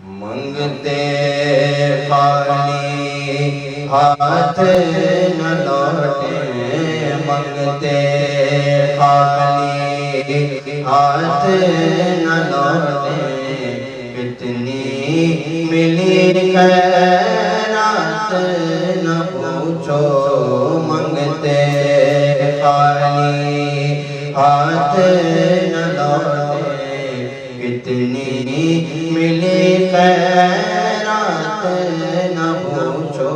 منگتے خالی ہاتھ نہ لوٹے، منگتے خالی ہاتھ نہ لوٹے، کتنی ملی خیرات نہ پوچھو، منگتے خالی ہاتھ نہ لوٹے، کتنی ملی خیرات نہ پوچھو،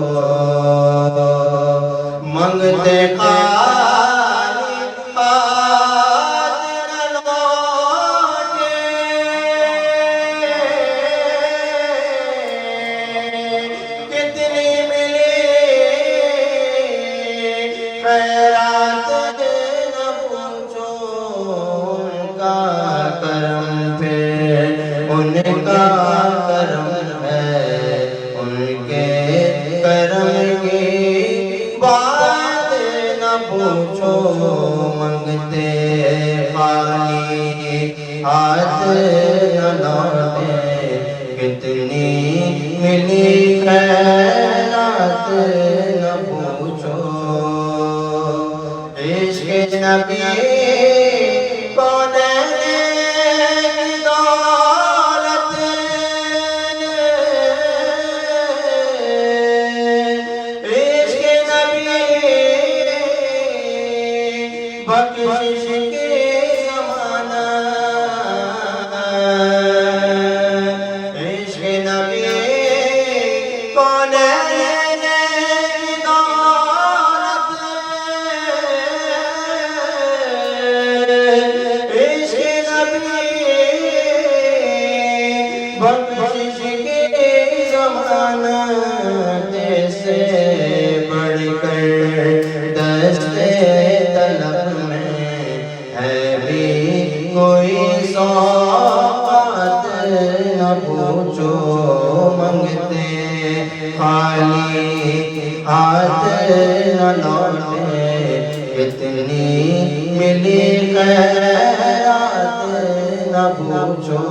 منگتے خالی ہاتھ نہ لوٹے، کتنی ملی خیرات نہ پوچھو، ان کا کرم پھر ان کا کرم ہے، ان کے کرم کی بات نہ پوچھو، منگتے خالی ہاتھ نہ لوٹے، کتنی ملی خیرات نہ پوچھو، عشق نبی بخشش کے زمانہ، عشق نبی کونین کی دولت، عشق نبی بخشش کے زمانہ، جیسے بڑھ کر دستے کوئی سوغات نہ پوچھو، منگتے خالی ہاتھ نہ لوٹے، کتنی ملی خیرات نہ پوچھو،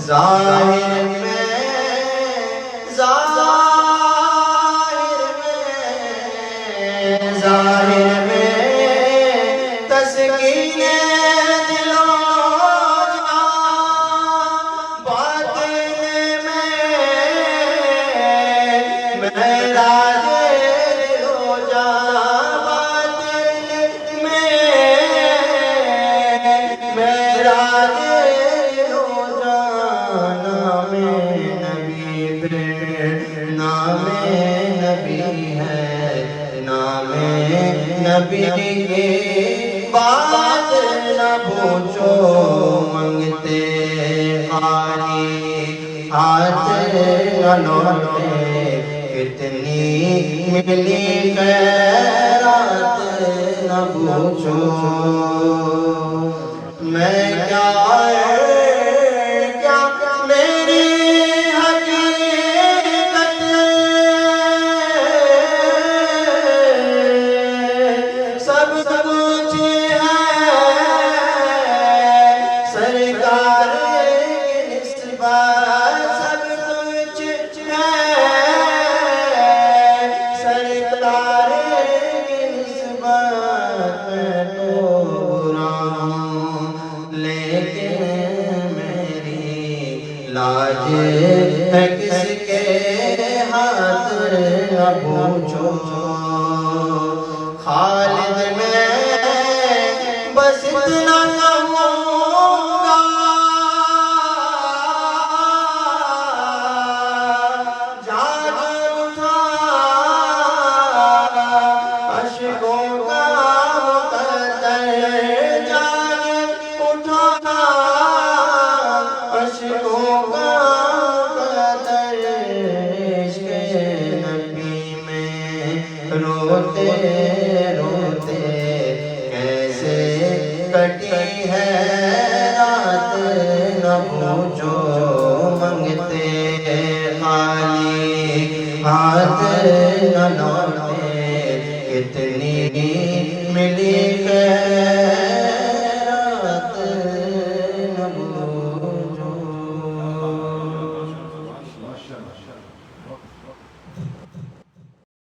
ظاہر میں تسکین دل و جان، باطن میں معراج دل و جان، باطن میں معراج دل و جان، نام نبی پھر نام نبی ہے، نام نبی کی بات نہ پوچھو، منگتے خالی ہاتھ نہ لوٹے، کتنی ملی خیرات نہ پوچھو، میں کیا میری حقیقت سب کچھ سرکار نسبت، سب کچھ ہے سرکار نسبت، میں تو برا ہوں لیکن میری لاج ہے کس کے ہاتھ نہ پوچھو، خالد میں بس اتنا روتے روتے کیسے کٹی ہے رات نہ پوچھو، منگتے خالی ہاتھ نہ لوٹے،